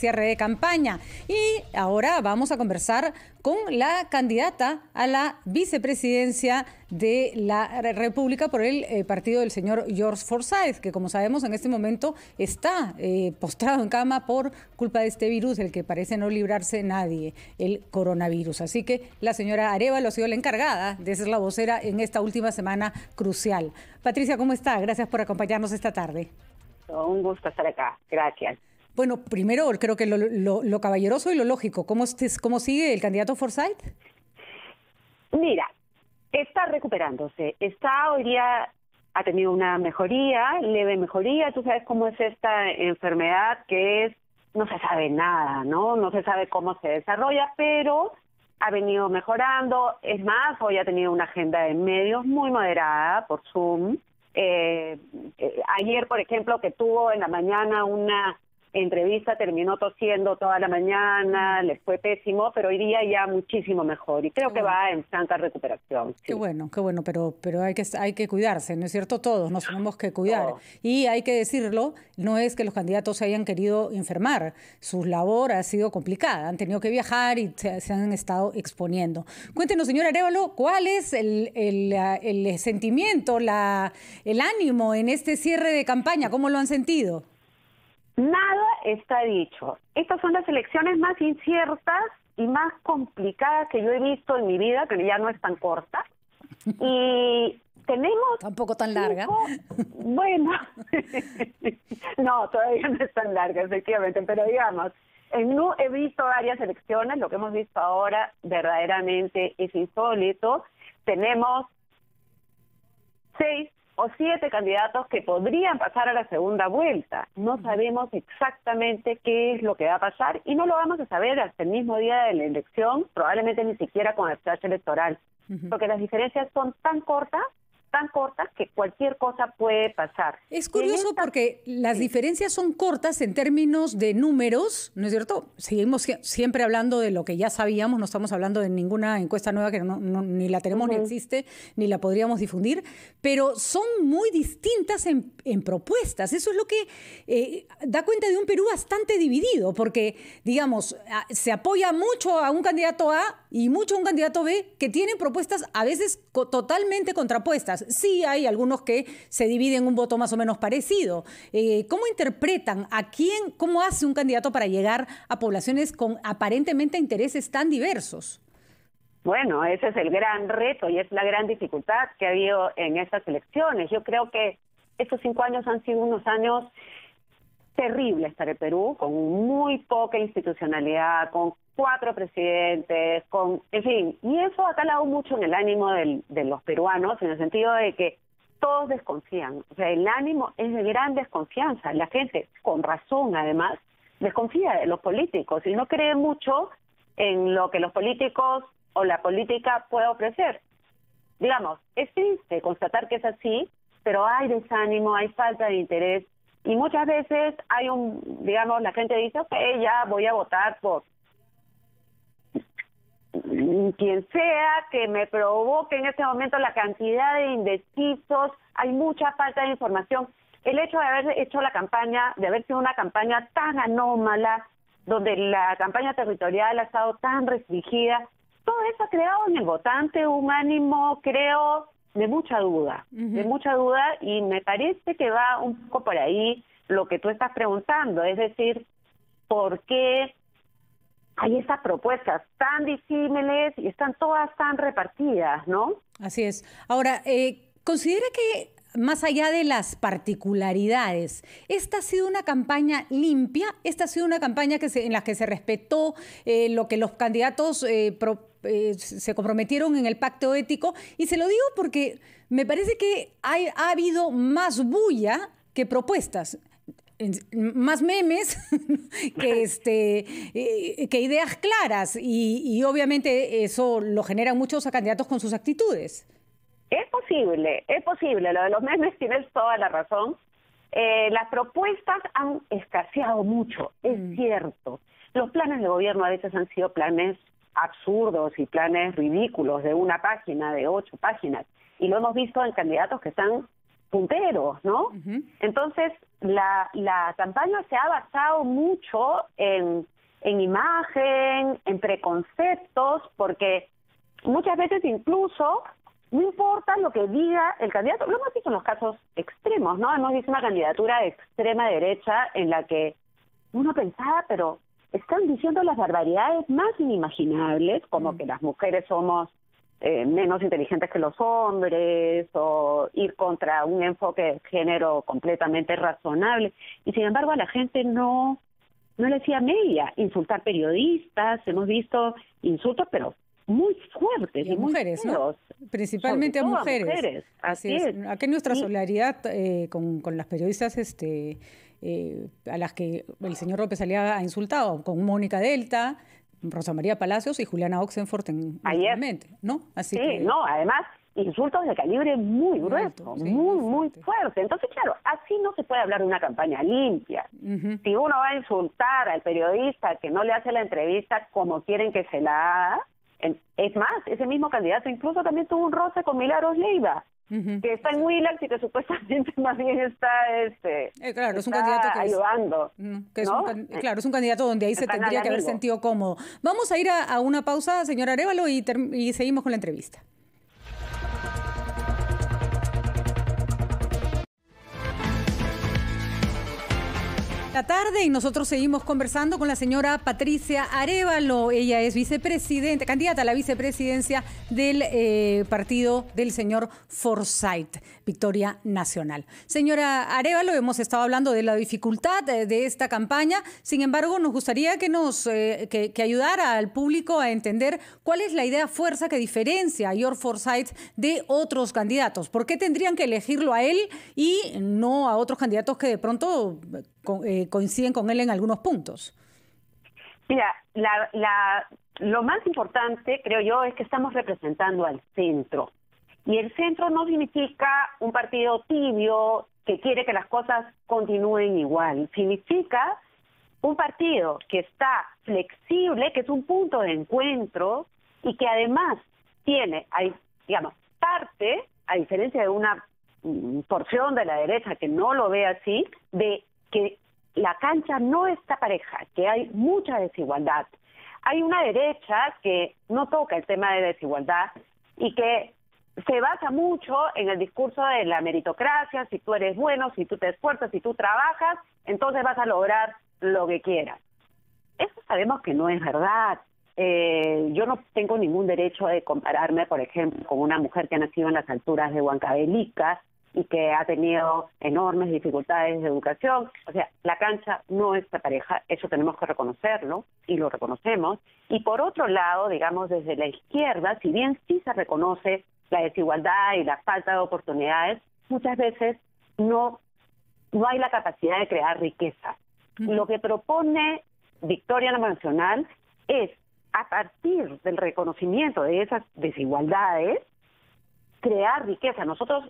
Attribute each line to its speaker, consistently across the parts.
Speaker 1: cierre de campaña. Y ahora vamos a conversar con la candidata a la vicepresidencia de la República por el partido del señor George Forsyth, que como sabemos en este momento está postrado en cama por culpa de este virus del que parece no librarse nadie, el coronavirus. Así que la señora Arévalo ha sido la encargada de ser la vocera en esta última semana crucial. Patricia, ¿cómo está? Gracias por acompañarnos esta tarde.
Speaker 2: Un gusto estar acá. Gracias.
Speaker 1: Bueno, primero creo que lo caballeroso y lo lógico. ¿Cómo sigue el candidato Forsyth?
Speaker 2: Mira, está recuperándose. Hoy día ha tenido una mejoría, leve mejoría. Tú sabes cómo es esta enfermedad no se sabe nada, ¿no? No se sabe cómo se desarrolla, pero ha venido mejorando. Es más, hoy ha tenido una agenda de medios muy moderada por Zoom. Ayer, por ejemplo, que tuvo en la mañana una entrevista, terminó tosiendo toda la mañana, le fue pésimo, pero hoy día ya muchísimo mejor y creo que va en franca recuperación. Sí.
Speaker 1: Qué bueno, pero hay que cuidarse, ¿no es cierto? Todos nos tenemos que cuidar. Y hay que decirlo, no es que los candidatos se hayan querido enfermar, su labor ha sido complicada, han tenido que viajar y se han estado exponiendo. Cuéntenos, señora Arévalo, ¿cuál es el sentimiento, el ánimo en este cierre de campaña? ¿Cómo lo han sentido?
Speaker 2: Nada está dicho. Estas son las elecciones más inciertas y más complicadas que yo he visto en mi vida, que ya no es tan corta. Y tenemos...
Speaker 1: Tampoco tan larga.
Speaker 2: Bueno, no, todavía no es tan larga, efectivamente, pero digamos, he visto varias elecciones, lo que hemos visto ahora verdaderamente es insólito. Tenemos 6 o 7 candidatos que podrían pasar a la segunda vuelta. No sabemos exactamente qué es lo que va a pasar y no lo vamos a saber hasta el mismo día de la elección, probablemente ni siquiera con el flash electoral, porque las diferencias son tan cortas que cualquier cosa puede pasar.
Speaker 1: Es curioso porque las diferencias son cortas en términos de números, ¿no es cierto? Seguimos siempre hablando de lo que ya sabíamos, no estamos hablando de ninguna encuesta nueva que ni la tenemos ni existe, ni la podríamos difundir, pero son muy distintas en propuestas. Eso es lo que da cuenta de un Perú bastante dividido, porque, digamos, se apoya mucho a un candidato A y mucho a un candidato B que tienen propuestas a veces totalmente contrapuestas. Sí hay algunos que se dividen un voto más o menos parecido. ¿Cómo interpretan cómo hace un candidato para llegar a poblaciones con aparentemente intereses tan diversos?
Speaker 2: Bueno, ese es el gran reto y es la gran dificultad que ha habido en estas elecciones. Yo creo que estos 5 años han sido unos años terribles para el Perú, con muy poca institucionalidad, con 4 presidentes, en fin, y eso ha calado mucho en el ánimo de los peruanos, en el sentido de que todos desconfían. O sea, el ánimo es de gran desconfianza. La gente, con razón además, desconfía de los políticos y no cree mucho en lo que los políticos o la política puede ofrecer. Digamos, es triste constatar que es así, pero hay desánimo, hay falta de interés y muchas veces hay la gente dice, ok, ya voy a votar por quien sea que me provoque en este momento la cantidad de indecisos, hay mucha falta de información. El hecho de haber hecho la campaña, de haber sido una campaña tan anómala, donde la campaña territorial ha estado tan restringida, todo eso ha creado en el votante un ánimo, creo, de mucha duda, y me parece que va un poco por ahí lo que tú estás preguntando, es decir, ¿por qué hay estas propuestas tan disímiles y están todas tan repartidas, ¿no?
Speaker 1: Así es. Ahora, ¿considera que más allá de las particularidades, esta ha sido una campaña limpia? ¿Esta ha sido una campaña en la que se respetó lo que los candidatos se comprometieron en el pacto ético? Y se lo digo porque me parece que ha habido más bulla que propuestas. Más memes que ideas claras y obviamente eso lo generan muchos candidatos con sus actitudes.
Speaker 2: Es posible. Lo de los memes tienes toda la razón. Las propuestas han escaseado mucho, es cierto. Los planes de gobierno a veces han sido planes absurdos y planes ridículos de 1 página, de 8 páginas. Y lo hemos visto en candidatos que están punteros, ¿no? Entonces, la campaña se ha basado mucho en imagen, en preconceptos, porque muchas veces incluso no importa lo que diga el candidato. Lo hemos visto en los casos extremos, ¿no? Hemos visto una candidatura de extrema derecha en la que uno pensaba, pero están diciendo las barbaridades más inimaginables, como que las mujeres somos menos inteligentes que los hombres, o ir contra un enfoque de género completamente razonable. Y sin embargo a la gente no le hacía media. Insultar periodistas, hemos visto insultos, pero muy fuertes y muy
Speaker 1: mujeres,
Speaker 2: feos,
Speaker 1: ¿no? Principalmente a mujeres.
Speaker 2: Así es.
Speaker 1: Aquí nuestra solidaridad con las periodistas a las que el señor López Aliaga ha insultado, con Mónica Delta, Rosa María Palacios y Juliana Oxenford últimamente, ¿no? Así
Speaker 2: sí,
Speaker 1: que...
Speaker 2: no, además insultos de calibre muy grueso,
Speaker 1: sí,
Speaker 2: muy fuerte. Entonces, claro, así no se puede hablar de una campaña limpia. Si uno va a insultar al periodista que no le hace la entrevista como quieren que se la haga, es más, ese mismo candidato incluso también tuvo un roce con Milagros Leiva, que está en Willax y que supuestamente más bien está
Speaker 1: claro, es un candidato que
Speaker 2: ayudando.
Speaker 1: Claro, es un candidato donde ahí se tendría que haber sentido cómodo. Vamos a ir a una pausa, señora Arévalo, y seguimos con la entrevista. La tarde y nosotros seguimos conversando con la señora Patricia Arévalo. Ella es vicepresidenta, candidata a la vicepresidencia del partido del señor Forsyth, Victoria Nacional. Señora Arévalo, hemos estado hablando de la dificultad de esta campaña. Sin embargo, nos gustaría que nos que ayudara al público a entender cuál es la idea fuerza que diferencia a George Forsyth de otros candidatos. ¿Por qué tendrían que elegirlo a él y no a otros candidatos que de pronto coinciden con él en algunos puntos?
Speaker 2: Mira, lo más importante, creo yo, es que estamos representando al centro. Y el centro no significa un partido tibio que quiere que las cosas continúen igual. Significa un partido que está flexible, que es un punto de encuentro y que además tiene, digamos, parte, a diferencia de una porción de la derecha que no lo ve así, de que la cancha no está pareja, que hay mucha desigualdad. Hay una derecha que no toca el tema de desigualdad y que se basa mucho en el discurso de la meritocracia. Si tú eres bueno, si tú te esfuerzas, si tú trabajas, entonces vas a lograr lo que quieras. Eso sabemos que no es verdad. Yo no tengo ningún derecho de compararme, por ejemplo, con una mujer que ha nacido en las alturas de Huancavelica y que ha tenido enormes dificultades de educación. O sea, la cancha no está pareja, eso tenemos que reconocerlo, y lo reconocemos. Y por otro lado, digamos, desde la izquierda, si bien sí se reconoce la desigualdad y la falta de oportunidades, muchas veces no hay la capacidad de crear riqueza. Lo que propone Victoria Nacional es, a partir del reconocimiento de esas desigualdades, crear riqueza. Nosotros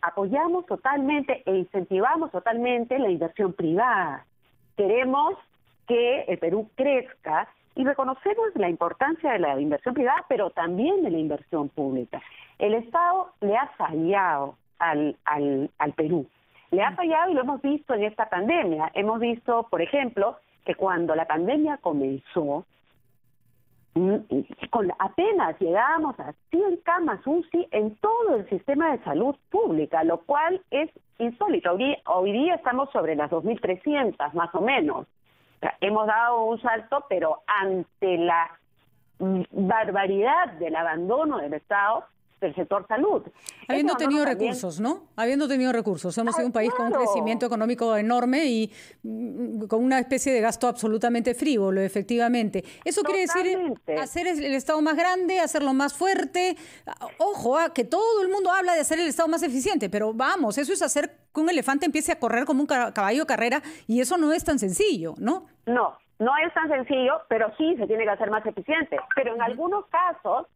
Speaker 2: apoyamos totalmente e incentivamos totalmente la inversión privada. Queremos que el Perú crezca y reconocemos la importancia de la inversión privada, pero también de la inversión pública. El Estado le ha fallado al Perú. Le ha fallado y lo hemos visto en esta pandemia. Hemos visto, por ejemplo, que cuando la pandemia comenzó, apenas llegábamos a 100 camas UCI en todo el sistema de salud pública, lo cual es insólito. Hoy día estamos sobre las 2.300 más o menos. O sea, hemos dado un salto, pero ante la barbaridad del abandono del Estado del sector salud.
Speaker 1: Habiendo tenido recursos, ¿no? Habiendo tenido recursos. Hemos sido un país con un crecimiento económico enorme y con una especie de gasto absolutamente frívolo, efectivamente. Eso quiere decir hacer el Estado más grande, hacerlo más fuerte. Ojo, que todo el mundo habla de hacer el Estado más eficiente, pero vamos, eso es hacer que un elefante empiece a correr como un caballo de carrera, y eso no es tan sencillo, ¿no?
Speaker 2: No es tan sencillo, pero sí se tiene que hacer más eficiente. Pero en algunos casos,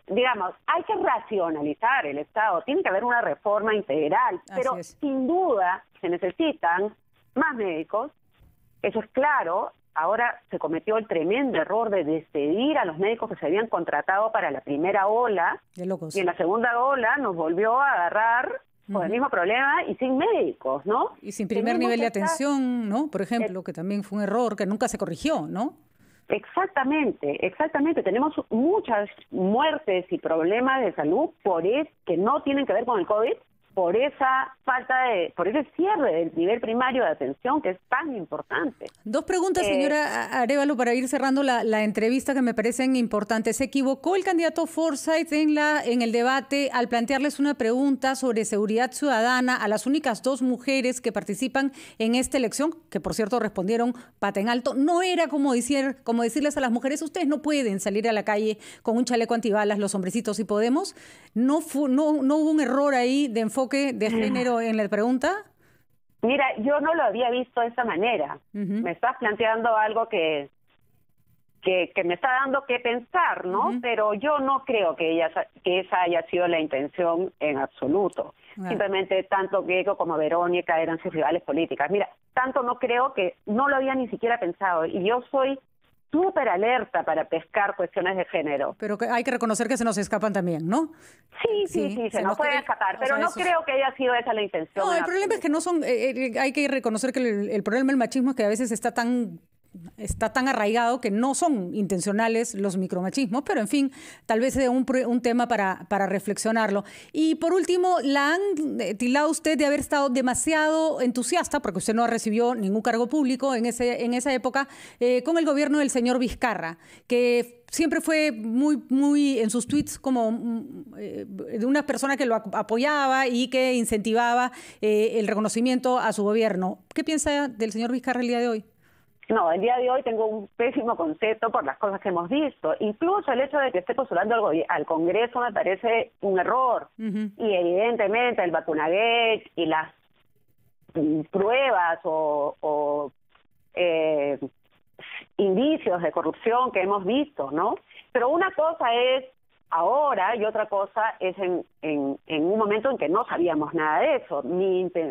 Speaker 2: digamos, hay que racionalizar el Estado, tiene que haber una reforma integral, pero sin duda se necesitan más médicos, eso es claro. Ahora se cometió el tremendo error de despedir a los médicos que se habían contratado para la primera ola, y en la segunda ola nos volvió a agarrar con el mismo problema y sin médicos, ¿no?
Speaker 1: Y sin primer nivel de atención, ¿no? Por ejemplo, que también fue un error que nunca se corrigió, ¿no?
Speaker 2: Exactamente. Tenemos muchas muertes y problemas de salud que no tienen que ver con el COVID, por esa por ese cierre del nivel primario de atención que es tan importante.
Speaker 1: Dos preguntas, señora Arévalo, para ir cerrando la entrevista que me parecen importantes. ¿Se equivocó el candidato Forsyth en el debate al plantearles una pregunta sobre seguridad ciudadana a las únicas 2 mujeres que participan en esta elección, que por cierto respondieron pata en alto? No era como decirles a las mujeres, ustedes no pueden salir a la calle con un chaleco antibalas, los hombrecitos sí podemos. No hubo un error ahí de enfoque de género en la pregunta.
Speaker 2: Mira, yo no lo había visto de esa manera. Me estás planteando algo que me está dando que pensar, ¿no? Pero yo no creo que esa haya sido la intención en absoluto. Simplemente tanto Diego como Verónica eran sus rivales políticas. Mira, tanto no creo que no lo había ni siquiera pensado. Y yo soy súper alerta para pescar cuestiones de género.
Speaker 1: Pero hay que reconocer que se nos escapan también, ¿no?
Speaker 2: Sí, se nos puede escapar, pero no creo que haya sido esa la intención.
Speaker 1: No, el problema es que no son, hay que reconocer que el problema del machismo es que a veces está tan arraigado que no son intencionales los micromachismos, pero en fin, tal vez sea un tema para reflexionarlo. Y por último, la han tildado usted de haber estado demasiado entusiasta, porque usted no recibió ningún cargo público en esa época, con el gobierno del señor Vizcarra, que siempre fue muy en sus tweets como de una persona que lo apoyaba y que incentivaba el reconocimiento a su gobierno. ¿Qué piensa del señor Vizcarra el día de hoy?
Speaker 2: No, el día de hoy tengo un pésimo concepto por las cosas que hemos visto. Incluso el hecho de que esté postulando al Congreso me parece un error. Y evidentemente el vacunagate y las pruebas o indicios de corrupción que hemos visto, ¿no? Pero una cosa es ahora y otra cosa es en un momento en que no sabíamos nada de eso,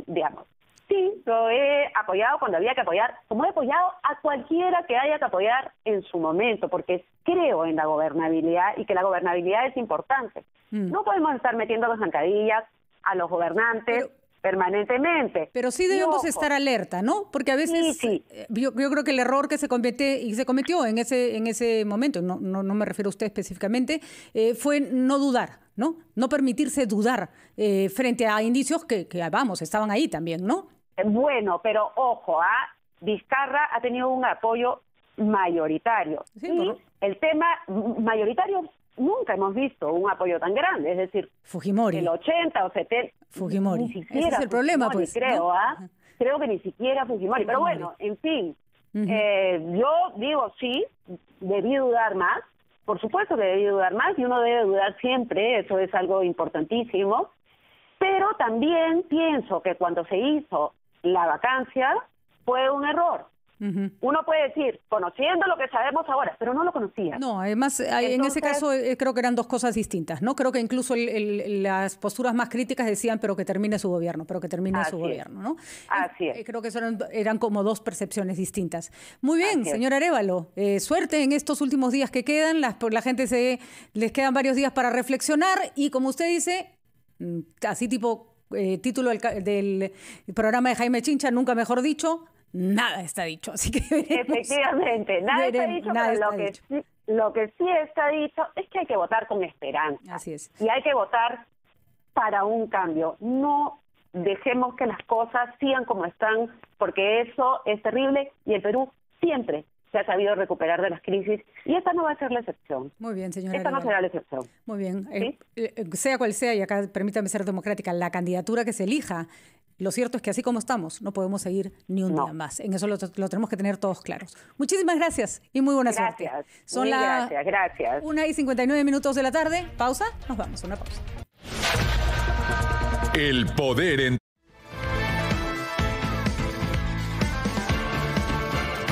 Speaker 2: digamos. Sí, lo he apoyado cuando había que apoyar, como he apoyado a cualquiera que haya que apoyar en su momento, porque creo en la gobernabilidad y que la gobernabilidad es importante. No podemos estar metiendo las zancadillas a los gobernantes permanentemente.
Speaker 1: Pero sí debemos estar alerta, ¿no? Porque a veces yo creo que el error que se cometió en ese momento, no me refiero a usted específicamente, fue no dudar, ¿no? No permitirse dudar frente a indicios que vamos, estaban ahí también, ¿no?
Speaker 2: Bueno, pero ojo, Vizcarra ha tenido un apoyo mayoritario. Sí, y el tema mayoritario nunca hemos visto un apoyo tan grande, es decir,
Speaker 1: Fujimori.
Speaker 2: El 80 o 70,
Speaker 1: Fujimori.
Speaker 2: Ni siquiera
Speaker 1: ese es el problema,
Speaker 2: Fujimori,
Speaker 1: pues.
Speaker 2: Creo,
Speaker 1: ¿no?
Speaker 2: Creo que ni siquiera Fujimori. Pero bueno, en fin, yo digo sí, debí dudar más. Por supuesto que debí dudar más y uno debe dudar siempre, eso es algo importantísimo. Pero también pienso que cuando se hizo la vacancia fue un error. Uno puede decir, conociendo lo que sabemos ahora, pero no lo conocía.
Speaker 1: No, además, en ese caso creo que eran dos cosas distintas, ¿no? Creo que incluso las posturas más críticas decían, pero que termine su gobierno, ¿no?
Speaker 2: Así es.
Speaker 1: Creo que eso eran como dos percepciones distintas. Muy bien, señor Arévalo, suerte en estos últimos días que quedan, la gente les quedan varios días para reflexionar y como usted dice, así tipo título del programa de Jaime Chincha, nunca mejor dicho, nada está dicho, así que
Speaker 2: efectivamente, nada está dicho, pero lo que sí está dicho es que hay que votar con esperanza.
Speaker 1: Así es.
Speaker 2: Y hay que votar para un cambio. No dejemos que las cosas sigan como están, porque eso es terrible y el Perú siempre se ha sabido recuperar de las crisis y esta no va a ser la excepción.
Speaker 1: Muy bien, señora.
Speaker 2: Esta no será la excepción.
Speaker 1: Muy bien.
Speaker 2: ¿Sí?
Speaker 1: Sea cual sea, y acá permítame ser democrática, la candidatura que se elija, lo cierto es que así como estamos, no podemos seguir ni un día más. En eso lo tenemos que tener todos claros. Muchísimas gracias y muy buena suerte. Son
Speaker 2: gracias.
Speaker 1: 1:59 de la tarde. Pausa. Nos vamos a una pausa.
Speaker 3: El poder en